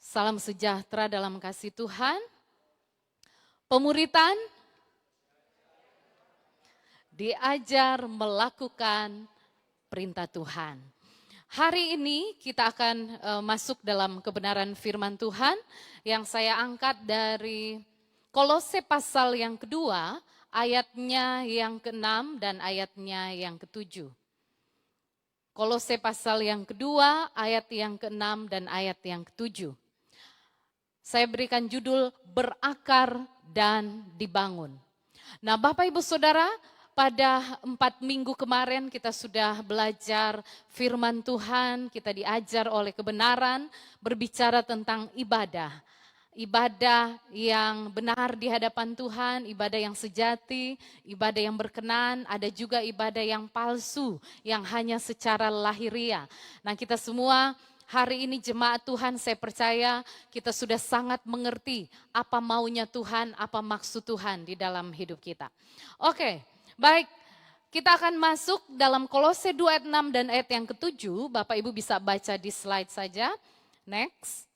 Salam sejahtera dalam kasih Tuhan. Pemuritan diajar melakukan perintah Tuhan. Hari ini kita akan masuk dalam kebenaran firman Tuhan yang saya angkat dari Kolose pasal yang kedua, ayatnya yang ke-6 dan ayatnya yang ke-7. Kolose pasal yang kedua, ayat yang ke-6 dan ayat yang ke-7. Saya berikan judul berakar dan dibangun. Nah, Bapak Ibu Saudara, pada 4 minggu kemarin kita sudah belajar firman Tuhan, kita diajar oleh kebenaran, berbicara tentang ibadah. Ibadah yang benar di hadapan Tuhan, ibadah yang sejati, ibadah yang berkenan, ada juga ibadah yang palsu, yang hanya secara lahiriah. Nah, kita semua hari ini jemaat Tuhan, saya percaya kita sudah sangat mengerti apa maunya Tuhan, apa maksud Tuhan di dalam hidup kita. Oke, baik, kita akan masuk dalam Kolose 2 ayat 6 dan ayat yang ke-7. Bapak Ibu bisa baca di slide saja. Next.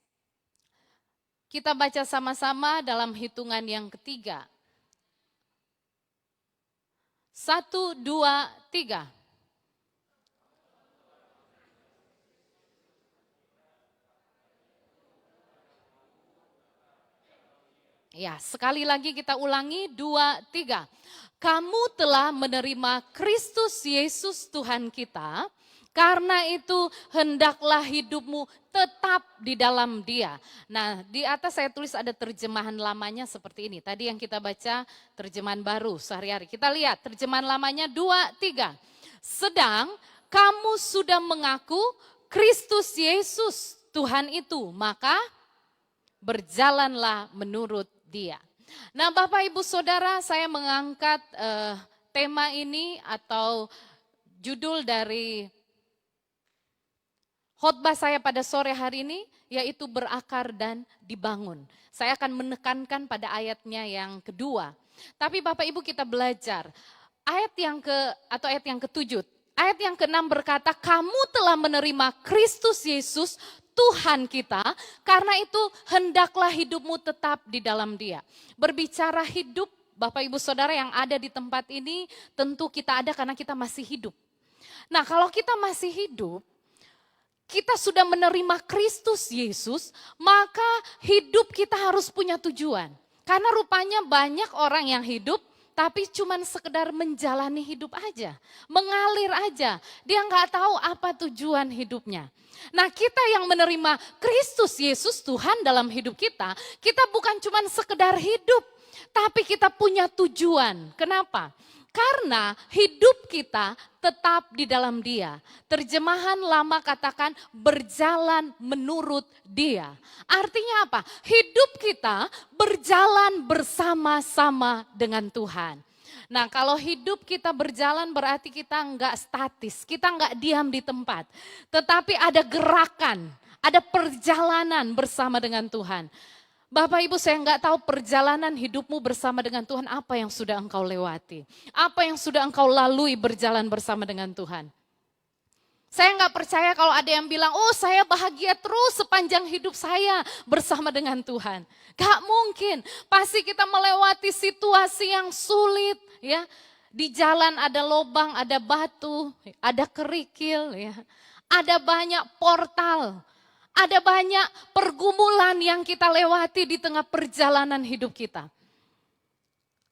Kita baca sama-sama dalam hitungan yang ketiga. 1, 2, 3. Ya, sekali lagi kita ulangi, 2, 3. Kamu telah menerima Kristus Yesus Tuhan kita, karena itu hendaklah hidupmu tetap di dalam Dia. Nah, di atas saya tulis ada terjemahan lamanya seperti ini. Tadi yang kita baca terjemahan baru sehari-hari. Kita lihat terjemahan lamanya 2, 3. Sedang kamu sudah mengaku Kristus Yesus Tuhan itu, maka berjalanlah menurut Dia. Nah, Bapak Ibu Saudara, saya mengangkat tema ini atau judul dari khotbah saya pada sore hari ini yaitu berakar dan dibangun. Saya akan menekankan pada ayatnya yang kedua. Tapi Bapak Ibu kita belajar ayat yang ke-7. Ayat yang ke-6 berkata, kamu telah menerima Kristus Yesus Tuhan kita, karena itu hendaklah hidupmu tetap di dalam Dia. Berbicara hidup, Bapak Ibu Saudara yang ada di tempat ini, tentu kita ada karena kita masih hidup. Nah, kalau kita masih hidup, kita sudah menerima Kristus Yesus, maka hidup kita harus punya tujuan. Karena rupanya banyak orang yang hidup, tapi cuman sekedar menjalani hidup aja, mengalir aja. Dia nggak tahu apa tujuan hidupnya. Nah, kita yang menerima Kristus Yesus Tuhan dalam hidup kita bukan cuman sekedar hidup, tapi kita punya tujuan. Kenapa? Karena hidup kita tetap di dalam Dia. Terjemahan lama katakan berjalan menurut Dia. Artinya apa? Hidup kita berjalan bersama-sama dengan Tuhan. Nah, kalau hidup kita berjalan berarti kita enggak statis, kita enggak diam di tempat. Tetapi ada gerakan, ada perjalanan bersama dengan Tuhan. Bapak Ibu, saya enggak tahu perjalanan hidupmu bersama dengan Tuhan apa yang sudah engkau lewati. Apa yang sudah engkau lalui berjalan bersama dengan Tuhan. Saya enggak percaya kalau ada yang bilang, oh saya bahagia terus sepanjang hidup saya bersama dengan Tuhan. Gak mungkin, pasti kita melewati situasi yang sulit. Ya, di jalan ada lubang, ada batu, ada kerikil, ya, ada banyak portal. Ada banyak pergumulan yang kita lewati di tengah perjalanan hidup kita.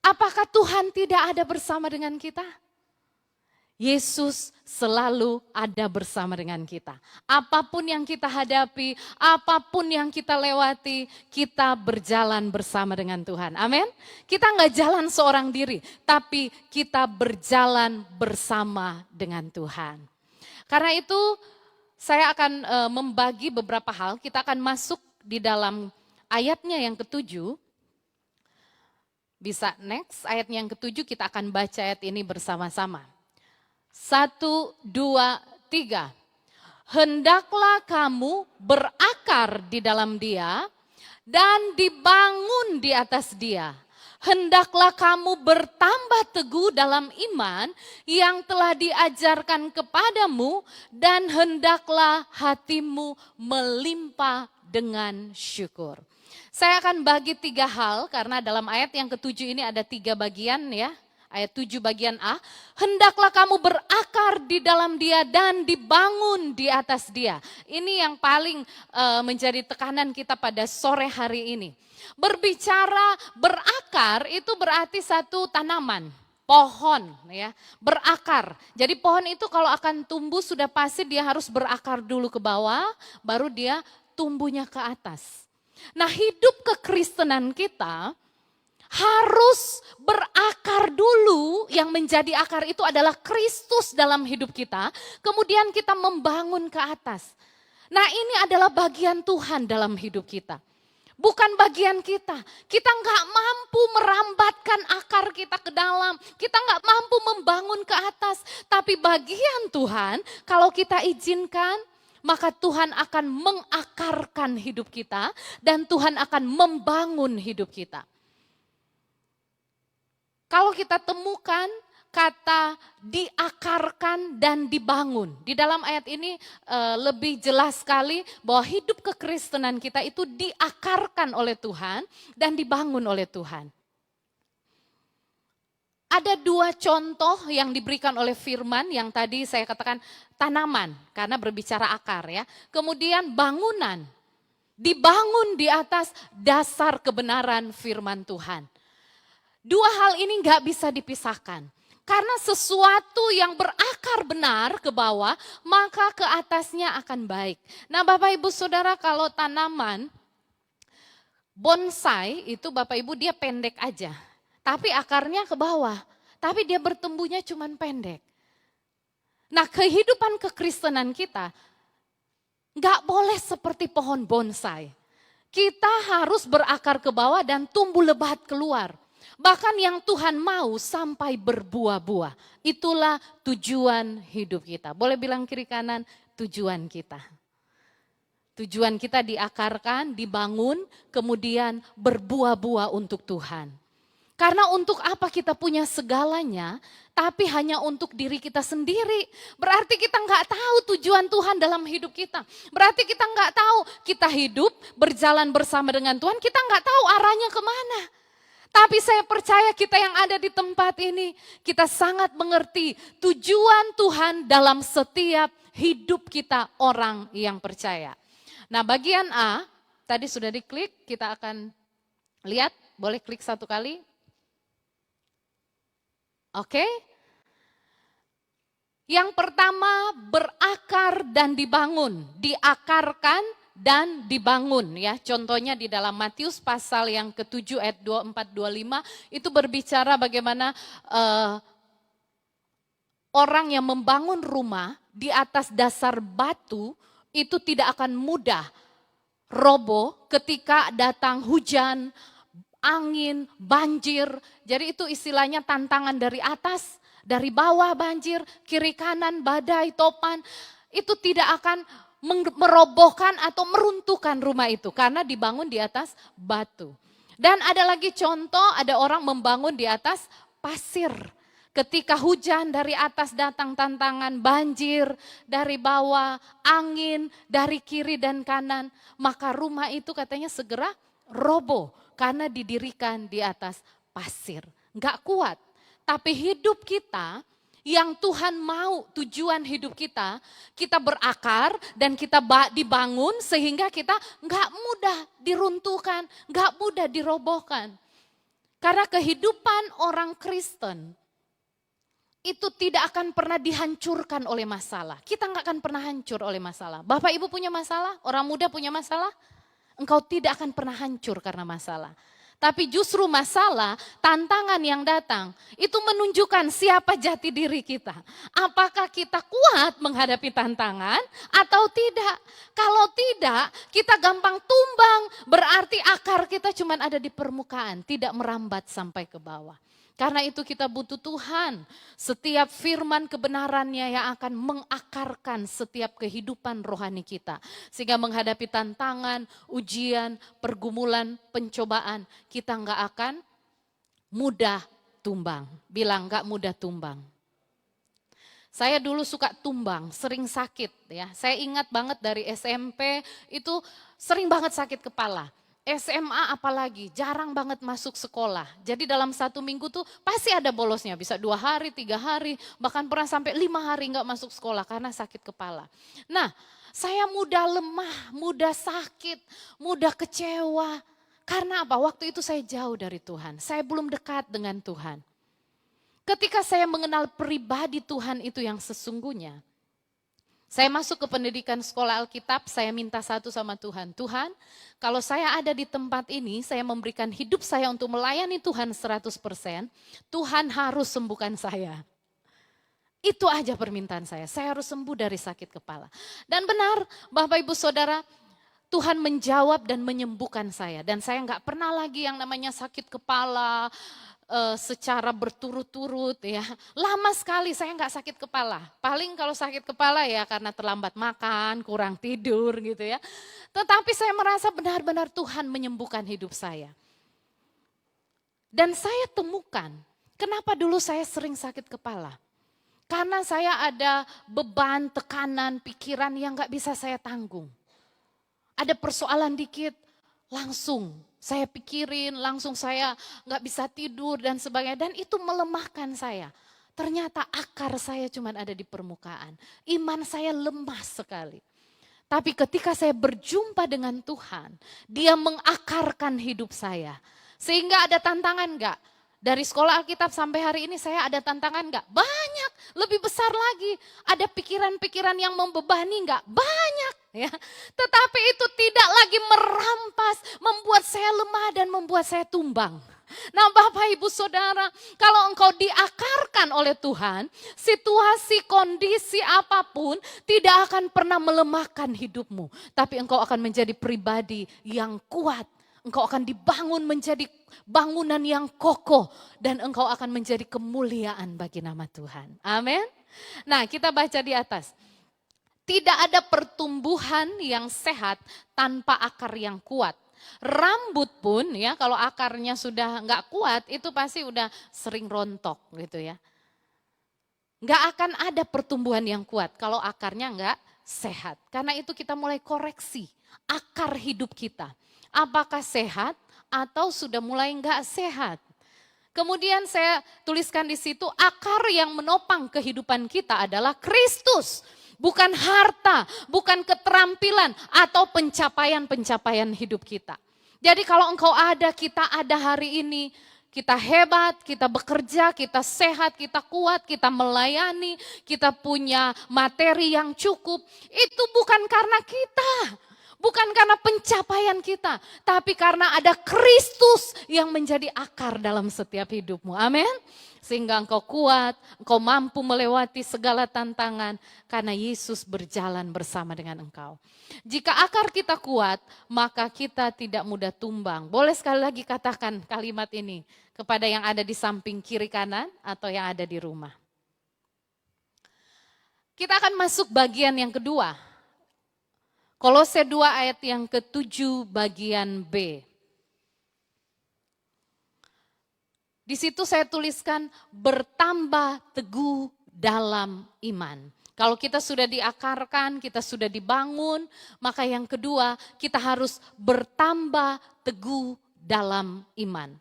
Apakah Tuhan tidak ada bersama dengan kita? Yesus selalu ada bersama dengan kita. Apapun yang kita hadapi, apapun yang kita lewati, kita berjalan bersama dengan Tuhan. Amin. Kita nggak jalan seorang diri, tapi kita berjalan bersama dengan Tuhan. Karena itu, saya akan membagi beberapa hal, kita akan masuk di dalam ayatnya yang ke-7. Bisa next, ayatnya yang ke-7 kita akan baca ayat ini bersama-sama. 1, 2, 3. Hendaklah kamu berakar di dalam Dia dan dibangun di atas Dia. Hendaklah kamu bertambah teguh dalam iman yang telah diajarkan kepadamu dan hendaklah hatimu melimpah dengan syukur. Saya akan bagi 3 hal karena dalam ayat yang ke-7 ini ada 3 bagian ya. Ayat 7 bagian A, hendaklah kamu berakar di dalam dia dan dibangun di atas dia. Ini yang paling menjadi tekanan kita pada sore hari ini. Berbicara berakar itu berarti satu tanaman, pohon ya, berakar. Jadi pohon itu kalau akan tumbuh sudah pasti dia harus berakar dulu ke bawah, baru dia tumbuhnya ke atas. Nah, hidup kekristenan kita harus berakar dulu, yang menjadi akar itu adalah Kristus dalam hidup kita, kemudian kita membangun ke atas. Nah, ini adalah bagian Tuhan dalam hidup kita. Bukan bagian kita. Kita nggak mampu merambatkan akar kita ke dalam. Kita nggak mampu membangun ke atas. Tapi bagian Tuhan, kalau kita izinkan, maka Tuhan akan mengakarkan hidup kita dan Tuhan akan membangun hidup kita. Kalau kita temukan kata diakarkan dan dibangun. Di dalam ayat ini lebih jelas sekali bahwa hidup kekristenan kita itu diakarkan oleh Tuhan dan dibangun oleh Tuhan. Ada 2 contoh yang diberikan oleh firman yang tadi saya katakan tanaman karena berbicara akar ya. Kemudian bangunan, dibangun di atas dasar kebenaran firman Tuhan. 2 hal ini nggak bisa dipisahkan. Karena sesuatu yang berakar benar ke bawah, maka ke atasnya akan baik. Nah, Bapak Ibu Saudara, kalau tanaman bonsai itu Bapak Ibu dia pendek aja. Tapi akarnya ke bawah. Tapi dia bertumbuhnya cuma pendek. Nah, kehidupan kekristenan kita nggak boleh seperti pohon bonsai. Kita harus berakar ke bawah dan tumbuh lebat keluar. Bahkan yang Tuhan mau sampai berbuah-buah. Itulah tujuan hidup kita. Boleh bilang kiri kanan, tujuan kita. Tujuan kita diakarkan, dibangun, kemudian berbuah-buah untuk Tuhan. Karena untuk apa kita punya segalanya, tapi hanya untuk diri kita sendiri. Berarti kita nggak tahu tujuan Tuhan dalam hidup kita. Berarti kita nggak tahu kita hidup berjalan bersama dengan Tuhan, kita nggak tahu arahnya kemana. Tapi saya percaya kita yang ada di tempat ini, kita sangat mengerti tujuan Tuhan dalam setiap hidup kita orang yang percaya. Nah, bagian A, tadi sudah diklik, kita akan lihat, boleh klik 1 kali. Oke. Yang pertama, berakar dan dibangun, diakarkan dan dibangun ya. Contohnya di dalam Matius pasal yang ke-7 ayat 24-25 itu berbicara bagaimana orang yang membangun rumah di atas dasar batu itu tidak akan mudah roboh ketika datang hujan, angin, banjir. Jadi itu istilahnya tantangan dari atas, dari bawah banjir, kiri kanan badai, topan. Itu tidak akan merobohkan atau meruntuhkan rumah itu karena dibangun di atas batu. Dan ada lagi contoh, ada orang membangun di atas pasir. Ketika hujan dari atas datang tantangan banjir, dari bawah angin, dari kiri dan kanan, maka rumah itu katanya segera roboh karena didirikan di atas pasir. Enggak kuat, tapi hidup kita yang Tuhan mau, tujuan hidup kita, kita berakar dan kita dibangun sehingga kita nggak mudah diruntuhkan, nggak mudah dirobohkan. Karena kehidupan orang Kristen itu tidak akan pernah dihancurkan oleh masalah. Kita nggak akan pernah hancur oleh masalah. Bapak Ibu punya masalah, orang muda punya masalah, engkau tidak akan pernah hancur karena masalah. Tapi justru masalah, tantangan yang datang, itu menunjukkan siapa jati diri kita. Apakah kita kuat menghadapi tantangan atau tidak. Kalau tidak, kita gampang tumbang, berarti akar kita cuma ada di permukaan, tidak merambat sampai ke bawah. Karena itu kita butuh Tuhan, setiap firman kebenarannya yang akan mengakarkan setiap kehidupan rohani kita. Sehingga menghadapi tantangan, ujian, pergumulan, pencobaan, kita nggak akan mudah tumbang. Bilang nggak mudah tumbang. Saya dulu suka tumbang, sering sakit ya. Saya ingat banget dari SMP itu sering banget sakit kepala. SMA apalagi, jarang banget masuk sekolah. Jadi dalam 1 minggu tuh pasti ada bolosnya, bisa 2 hari, 3 hari, bahkan pernah sampai 5 hari nggak masuk sekolah karena sakit kepala. Nah, saya mudah lemah, mudah sakit, mudah kecewa. Karena apa? Waktu itu saya jauh dari Tuhan, saya belum dekat dengan Tuhan. Ketika saya mengenal pribadi Tuhan itu yang sesungguhnya, saya masuk ke pendidikan sekolah Alkitab, saya minta satu sama Tuhan. Tuhan, kalau saya ada di tempat ini, saya memberikan hidup saya untuk melayani Tuhan 100%, Tuhan harus sembuhkan saya. Itu aja permintaan saya harus sembuh dari sakit kepala. Dan benar, Bapak Ibu Saudara, Tuhan menjawab dan menyembuhkan saya. Dan saya nggak pernah lagi yang namanya sakit kepala, secara berturut-turut ya. Lama sekali saya nggak sakit kepala. Paling kalau sakit kepala ya karena terlambat makan, kurang tidur gitu ya. Tetapi saya merasa benar-benar Tuhan menyembuhkan hidup saya. Dan saya temukan, kenapa dulu saya sering sakit kepala? Karena saya ada beban, tekanan, pikiran yang nggak bisa saya tanggung. Ada persoalan dikit, langsung saya pikirin, langsung saya nggak bisa tidur dan sebagainya. Dan itu melemahkan saya. Ternyata akar saya cuma ada di permukaan. Iman saya lemah sekali. Tapi ketika saya berjumpa dengan Tuhan, Dia mengakarkan hidup saya. Sehingga ada tantangan nggak? Dari sekolah Alkitab sampai hari ini saya ada tantangan nggak? Banyak, lebih besar lagi. Ada pikiran-pikiran yang membebani nggak? Banyak. Ya. Tetapi itu tidak lagi merampas, membuat saya lemah dan membuat saya tumbang. Nah Bapak Ibu Saudara, kalau engkau diakarkan oleh Tuhan, situasi, kondisi apapun tidak akan pernah melemahkan hidupmu. Tapi engkau akan menjadi pribadi yang kuat. Engkau akan dibangun menjadi bangunan yang kokoh dan engkau akan menjadi kemuliaan bagi nama Tuhan. Amin. Nah, kita baca di atas. Tidak ada pertumbuhan yang sehat tanpa akar yang kuat. Rambut pun ya kalau akarnya sudah nggak kuat itu pasti udah sering rontok gitu ya. Nggak akan ada pertumbuhan yang kuat kalau akarnya nggak sehat. Karena itu kita mulai koreksi akar hidup kita. Apakah sehat atau sudah mulai enggak sehat? Kemudian saya tuliskan di situ akar yang menopang kehidupan kita adalah Kristus. Bukan harta, bukan keterampilan atau pencapaian-pencapaian hidup kita. Jadi kalau engkau ada, kita ada hari ini, kita hebat, kita bekerja, kita sehat, kita kuat, kita melayani, kita punya materi yang cukup. Itu bukan karena kita. Bukan karena pencapaian kita, tapi karena ada Kristus yang menjadi akar dalam setiap hidupmu. Amin. Sehingga engkau kuat, engkau mampu melewati segala tantangan karena Yesus berjalan bersama dengan engkau. Jika akar kita kuat, maka kita tidak mudah tumbang. Boleh sekali lagi katakan kalimat ini kepada yang ada di samping kiri kanan atau yang ada di rumah. Kita akan masuk bagian yang kedua. Kolose 2 ayat yang ke-7 bagian B. Di situ saya tuliskan bertambah teguh dalam iman. Kalau kita sudah diakarkan, kita sudah dibangun, maka yang kedua kita harus bertambah teguh dalam iman.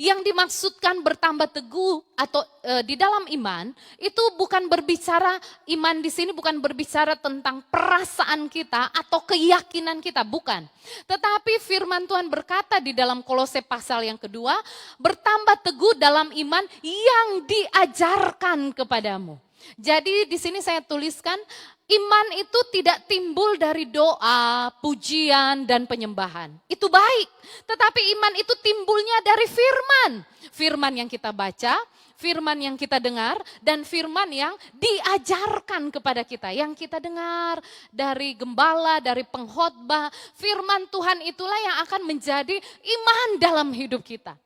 Yang dimaksudkan bertambah teguh atau di dalam iman itu bukan berbicara, iman di sini bukan berbicara tentang perasaan kita atau keyakinan kita, bukan. Tetapi firman Tuhan berkata di dalam Kolose pasal yang kedua, bertambah teguh dalam iman yang diajarkan kepadamu. Jadi di sini saya tuliskan iman itu tidak timbul dari doa, pujian, dan penyembahan. Itu baik, tetapi iman itu timbulnya dari firman. Firman yang kita baca, firman yang kita dengar, dan firman yang diajarkan kepada kita. Yang kita dengar dari gembala, dari pengkhotbah, firman Tuhan itulah yang akan menjadi iman dalam hidup kita.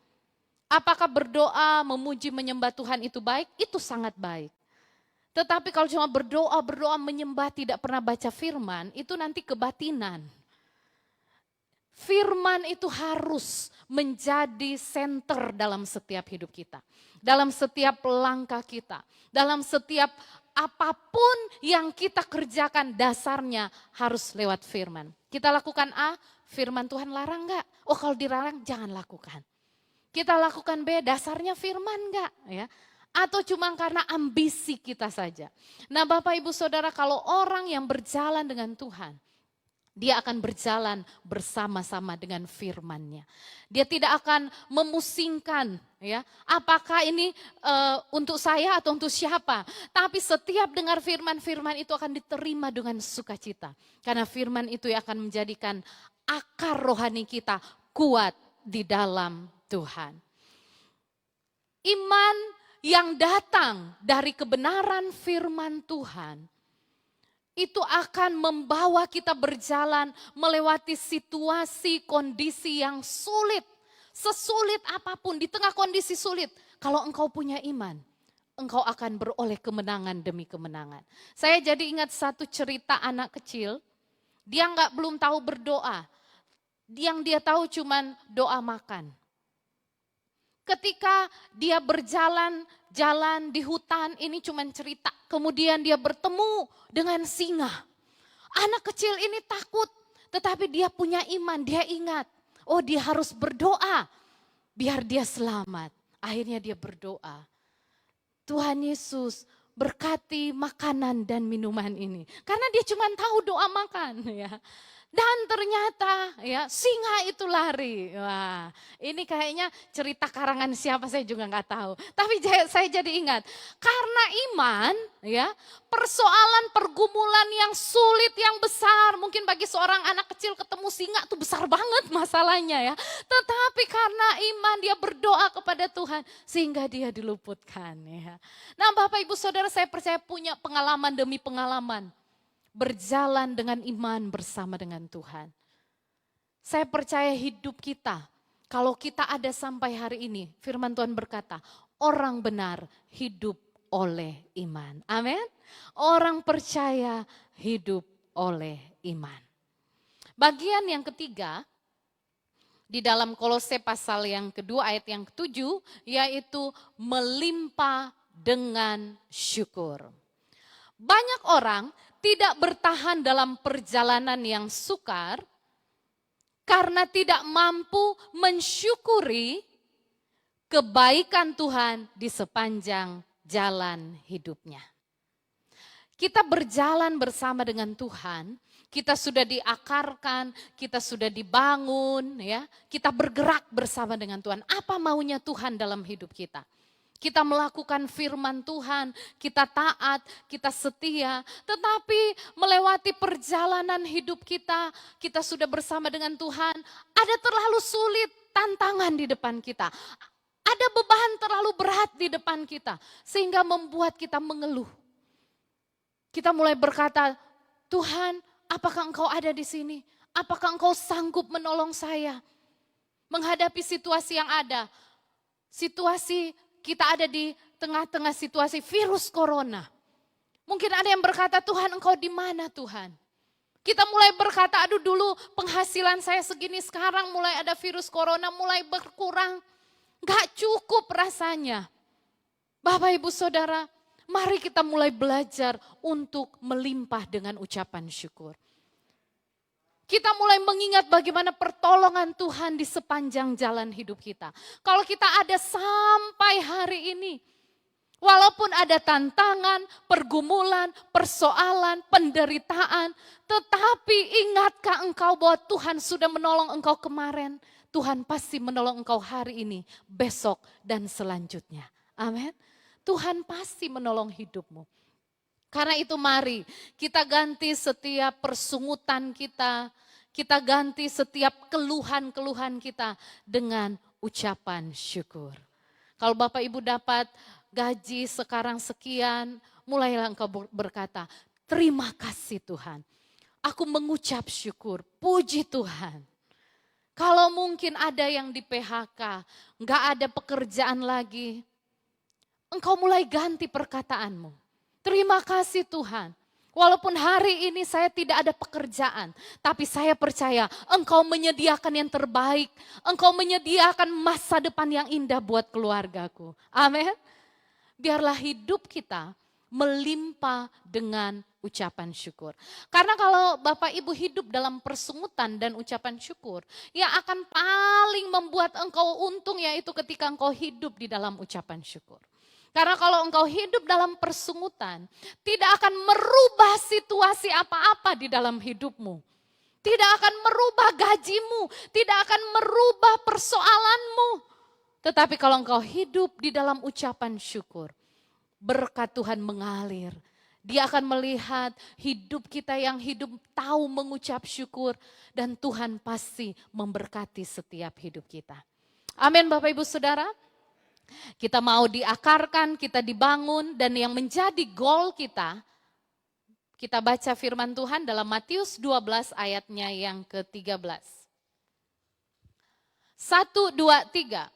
Apakah berdoa, memuji, menyembah Tuhan itu baik? Itu sangat baik. Tetapi kalau cuma berdoa, menyembah, tidak pernah baca firman, itu nanti kebatinan. Firman itu harus menjadi senter dalam setiap hidup kita. Dalam setiap langkah kita. Dalam setiap apapun yang kita kerjakan dasarnya harus lewat firman. Kita lakukan A, firman Tuhan larang enggak? Oh kalau dilarang jangan lakukan. Kita lakukan B, dasarnya firman enggak? Ya. Atau cuma karena ambisi kita saja. Nah Bapak Ibu Saudara, kalau orang yang berjalan dengan Tuhan, dia akan berjalan bersama-sama dengan firman-Nya. Dia tidak akan memusingkan, ya. Apakah ini untuk saya atau untuk siapa? Tapi setiap dengar firman-firman itu akan diterima dengan sukacita. Karena firman itu yang akan menjadikan akar rohani kita kuat di dalam Tuhan. Iman yang datang dari kebenaran firman Tuhan itu akan membawa kita berjalan melewati situasi, kondisi yang sulit. Sesulit apapun, di tengah kondisi sulit. Kalau engkau punya iman, engkau akan beroleh kemenangan demi kemenangan. Saya jadi ingat satu cerita anak kecil, dia belum tahu berdoa. Yang dia tahu cuman doa makan. Ketika dia jalan di hutan, ini cuma cerita. Kemudian dia bertemu dengan singa. Anak kecil ini takut, tetapi dia punya iman, dia ingat. Oh dia harus berdoa, biar dia selamat. Akhirnya dia berdoa. Tuhan Yesus berkati makanan dan minuman ini. Karena dia cuma tahu doa makan ya. Dan ternyata ya singa itu lari. Wah, ini kayaknya cerita karangan siapa saya juga nggak tahu. Tapi saya jadi ingat, karena iman ya, persoalan pergumulan yang sulit yang besar, mungkin bagi seorang anak kecil ketemu singa itu besar banget masalahnya ya. Tetapi karena iman dia berdoa kepada Tuhan sehingga dia diluputkan ya. Nah, Bapak Ibu Saudara, saya percaya punya pengalaman demi pengalaman. Berjalan dengan iman bersama dengan Tuhan. Saya percaya hidup kita, kalau kita ada sampai hari ini, firman Tuhan berkata, orang benar hidup oleh iman. Amin. Orang percaya hidup oleh iman. Bagian yang ketiga, di dalam Kolose pasal yang kedua ayat yang ke-7, yaitu melimpah dengan syukur. Banyak orang tidak bertahan dalam perjalanan yang sukar karena tidak mampu mensyukuri kebaikan Tuhan di sepanjang jalan hidupnya. Kita berjalan bersama dengan Tuhan, kita sudah diakarkan, kita sudah dibangun, ya. Kita bergerak bersama dengan Tuhan. Apa maunya Tuhan dalam hidup kita? Kita melakukan firman Tuhan, kita taat, kita setia. Tetapi melewati perjalanan hidup kita sudah bersama dengan Tuhan. Ada terlalu sulit tantangan di depan kita. Ada beban terlalu berat di depan kita. Sehingga membuat kita mengeluh. Kita mulai berkata, Tuhan apakah Engkau ada di sini? Apakah Engkau sanggup menolong saya? Menghadapi situasi yang ada. Situasi kita ada di tengah-tengah situasi virus corona. Mungkin ada yang berkata, Tuhan Engkau di mana Tuhan? Kita mulai berkata, aduh dulu penghasilan saya segini, sekarang mulai ada virus corona, mulai berkurang. Gak cukup rasanya. Bapak Ibu Saudara, mari kita mulai belajar untuk melimpah dengan ucapan syukur. Kita mulai mengingat bagaimana pertolongan Tuhan di sepanjang jalan hidup kita. Kalau kita ada sampai hari ini, walaupun ada tantangan, pergumulan, persoalan, penderitaan, tetapi ingatkah engkau bahwa Tuhan sudah menolong engkau kemarin? Tuhan pasti menolong engkau hari ini, besok, dan selanjutnya. Amin. Tuhan pasti menolong hidupmu. Karena itu mari kita ganti setiap persungutan kita ganti setiap keluhan-keluhan kita dengan ucapan syukur. Kalau Bapak Ibu dapat gaji sekarang sekian, mulailah engkau berkata, terima kasih Tuhan. Aku mengucap syukur, puji Tuhan. Kalau mungkin ada yang di PHK, nggak ada pekerjaan lagi, engkau mulai ganti perkataanmu. Terima kasih Tuhan, walaupun hari ini saya tidak ada pekerjaan, tapi saya percaya Engkau menyediakan yang terbaik, Engkau menyediakan masa depan yang indah buat keluargaku. Amin. Biarlah hidup kita melimpah dengan ucapan syukur. Karena kalau Bapak Ibu hidup dalam persungutan dan ucapan syukur, yang akan paling membuat engkau untung yaitu ketika engkau hidup di dalam ucapan syukur. Karena kalau engkau hidup dalam persungutan, tidak akan merubah situasi apa-apa di dalam hidupmu. Tidak akan merubah gajimu, tidak akan merubah persoalanmu. Tetapi kalau engkau hidup di dalam ucapan syukur, berkat Tuhan mengalir. Dia akan melihat hidup kita yang hidup tahu mengucap syukur. Dan Tuhan pasti memberkati setiap hidup kita. Amin Bapak Ibu Saudara. Kita mau diakarkan, kita dibangun. Dan yang menjadi goal kita, kita baca firman Tuhan dalam Matius 12 ayatnya yang ke-13. 1, 2, 3.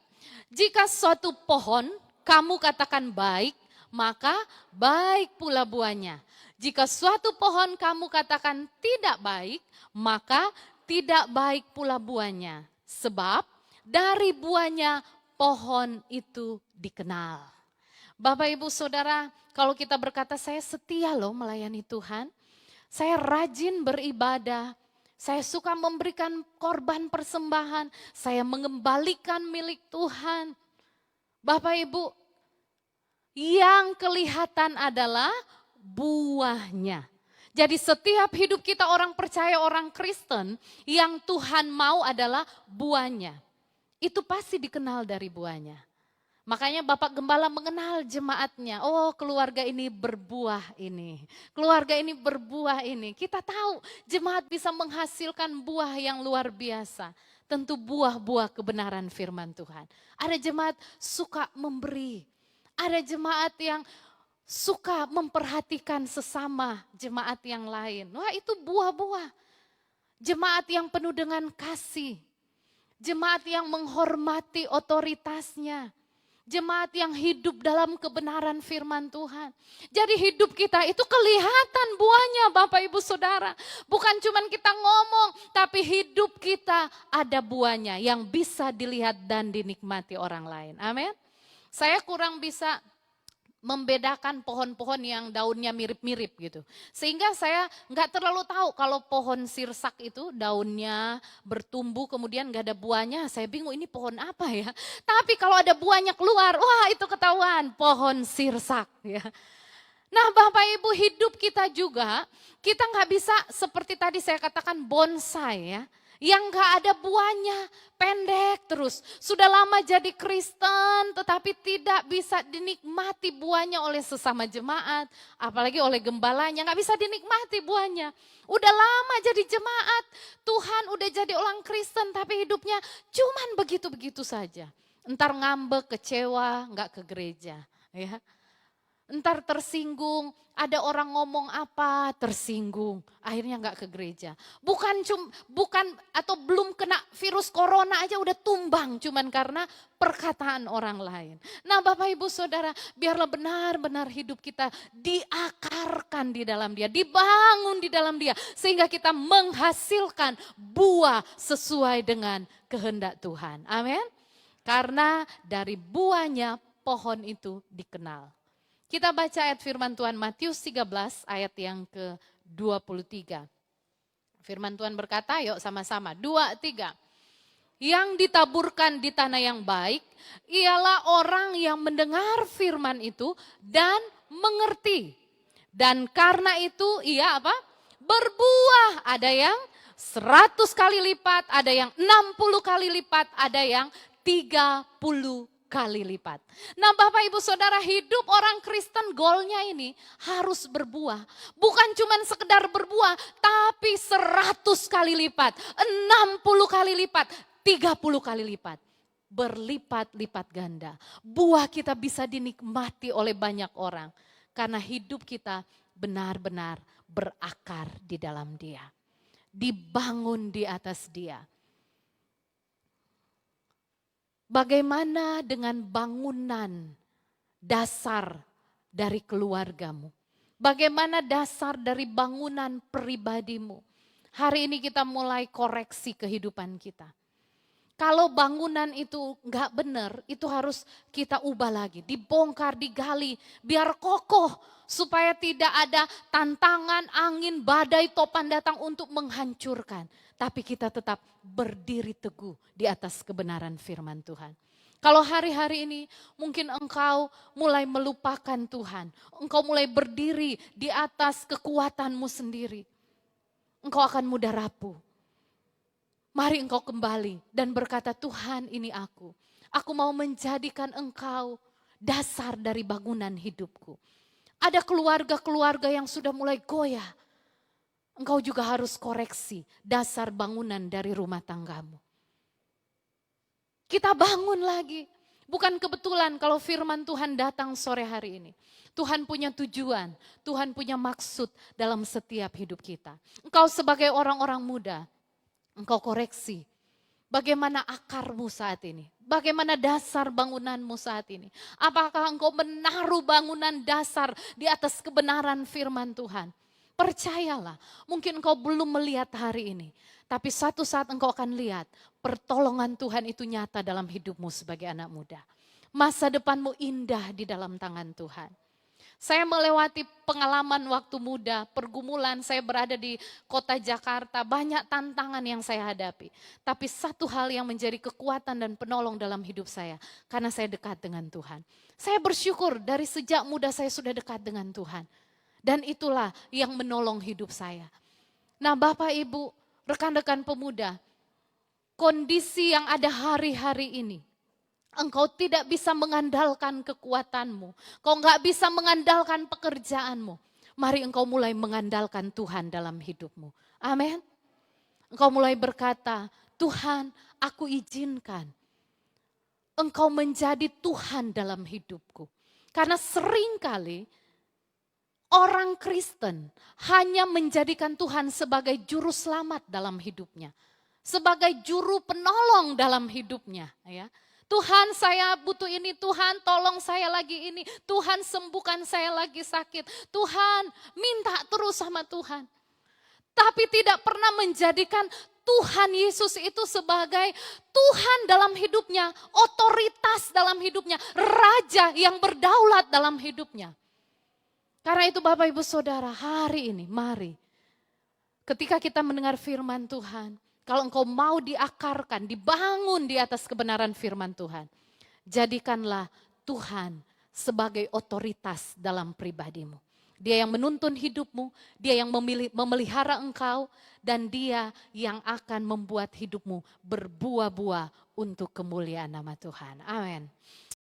Jika suatu pohon kamu katakan baik, maka baik pula buahnya. Jika suatu pohon kamu katakan tidak baik, maka tidak baik pula buahnya. Sebab dari buahnya pohon itu dikenal. Bapak Ibu Saudara, kalau kita berkata saya setia loh melayani Tuhan, saya rajin beribadah, saya suka memberikan korban persembahan, saya mengembalikan milik Tuhan. Bapak Ibu, yang kelihatan adalah buahnya. Jadi setiap hidup kita orang percaya, orang Kristen, yang Tuhan mau adalah buahnya. Itu pasti dikenal dari buahnya. Makanya Bapak Gembala mengenal jemaatnya. Oh, keluarga ini berbuah ini. Keluarga ini berbuah ini. Kita tahu jemaat bisa menghasilkan buah yang luar biasa. Tentu buah-buah kebenaran firman Tuhan. Ada jemaat suka memberi. Ada jemaat yang suka memperhatikan sesama jemaat yang lain. Wah, itu buah-buah. Jemaat yang penuh dengan kasih. Jemaat yang menghormati otoritasnya. Jemaat yang hidup dalam kebenaran firman Tuhan. Jadi hidup kita itu kelihatan buahnya Bapak Ibu Saudara. Bukan cuma kita ngomong, tapi hidup kita ada buahnya yang bisa dilihat dan dinikmati orang lain. Amin. Saya kurang bisa membedakan pohon-pohon yang daunnya mirip-mirip gitu. Sehingga saya nggak terlalu tahu kalau pohon sirsak itu daunnya bertumbuh kemudian nggak ada buahnya. Saya bingung ini pohon apa ya. Tapi kalau ada buahnya keluar, wah itu ketahuan pohon sirsak ya. Nah Bapak Ibu hidup kita juga, kita nggak bisa seperti tadi saya katakan bonsai ya. Yang gak ada buahnya, pendek terus. Sudah lama jadi Kristen tetapi tidak bisa dinikmati buahnya oleh sesama jemaat. Apalagi oleh gembalanya, gak bisa dinikmati buahnya. Udah lama jadi jemaat, Tuhan udah jadi orang Kristen tapi hidupnya cuman begitu-begitu saja. Entar ngambek, kecewa, gak ke gereja. Ya. Entar tersinggung, ada orang ngomong apa, tersinggung, akhirnya nggak ke gereja. Bukan atau belum kena virus corona aja udah tumbang cuman karena perkataan orang lain. Nah Bapak Ibu Saudara, biarlah benar-benar hidup kita diakarkan di dalam Dia, dibangun di dalam Dia, sehingga kita menghasilkan buah sesuai dengan kehendak Tuhan. Amin. Karena dari buahnya pohon itu dikenal. Kita baca ayat firman Tuhan Matius 13 ayat yang ke-23. Firman Tuhan berkata, yuk sama-sama, 2, 3. Yang ditaburkan di tanah yang baik, ialah orang yang mendengar firman itu dan mengerti. Dan karena itu ia apa? Berbuah, ada yang 100 kali lipat, ada yang 60 kali lipat, ada yang 30 kali lipat. Nah Bapak Ibu Saudara, hidup orang Kristen goalnya ini harus berbuah. Bukan cuma sekedar berbuah, tapi 100 kali lipat, 60 kali lipat, 30 kali lipat. Berlipat-lipat ganda. Buah kita bisa dinikmati oleh banyak orang. Karena hidup kita benar-benar berakar di dalam Dia. Dibangun di atas Dia. Bagaimana dengan bangunan dasar dari keluargamu? Bagaimana dasar dari bangunan pribadimu? Hari ini kita mulai koreksi kehidupan kita. Kalau bangunan itu nggak benar, itu harus kita ubah lagi, dibongkar, digali, biar kokoh, supaya tidak ada tantangan, angin, badai, topan datang untuk menghancurkan. Tapi kita tetap berdiri teguh di atas kebenaran firman Tuhan. Kalau hari-hari ini mungkin engkau mulai melupakan Tuhan, engkau mulai berdiri di atas kekuatanmu sendiri, engkau akan mudah rapuh. Mari engkau kembali dan berkata, Tuhan ini aku. Aku mau menjadikan engkau dasar dari bangunan hidupku. Ada keluarga-keluarga yang sudah mulai goyah. Engkau juga harus koreksi dasar bangunan dari rumah tanggamu. Kita bangun lagi. Bukan kebetulan kalau firman Tuhan datang sore hari ini. Tuhan punya tujuan, Tuhan punya maksud dalam setiap hidup kita. Engkau sebagai orang-orang muda, engkau koreksi bagaimana akarmu saat ini. Bagaimana dasar bangunanmu saat ini. Apakah engkau menaruh bangunan dasar di atas kebenaran firman Tuhan? Percayalah, mungkin engkau belum melihat hari ini. Tapi suatu saat engkau akan lihat pertolongan Tuhan itu nyata dalam hidupmu sebagai anak muda. Masa depanmu indah di dalam tangan Tuhan. Saya melewati pengalaman waktu muda, pergumulan, saya berada di kota Jakarta, banyak tantangan yang saya hadapi. Tapi satu hal yang menjadi kekuatan dan penolong dalam hidup saya, karena saya dekat dengan Tuhan. Saya bersyukur dari sejak muda saya sudah dekat dengan Tuhan. Dan itulah yang menolong hidup saya. Nah Bapak Ibu, rekan-rekan pemuda, kondisi yang ada hari-hari ini, engkau tidak bisa mengandalkan kekuatanmu. Kau nggak bisa mengandalkan pekerjaanmu. Mari engkau mulai mengandalkan Tuhan dalam hidupmu. Amin. Engkau mulai berkata, Tuhan aku izinkan engkau menjadi Tuhan dalam hidupku. Karena seringkali orang Kristen hanya menjadikan Tuhan sebagai juru selamat dalam hidupnya. Sebagai juru penolong dalam hidupnya. Ya. Tuhan saya butuh ini, Tuhan tolong saya lagi ini, Tuhan sembuhkan saya lagi sakit, Tuhan minta terus sama Tuhan. Tapi tidak pernah menjadikan Tuhan Yesus itu sebagai Tuhan dalam hidupnya, otoritas dalam hidupnya, Raja yang berdaulat dalam hidupnya. Karena itu Bapak Ibu Saudara, hari ini mari ketika kita mendengar firman Tuhan, kalau engkau mau diakarkan, dibangun di atas kebenaran firman Tuhan, jadikanlah Tuhan sebagai otoritas dalam pribadimu. Dia yang menuntun hidupmu, dia yang memelihara engkau, dan dia yang akan membuat hidupmu berbuah-buah untuk kemuliaan nama Tuhan. Amin.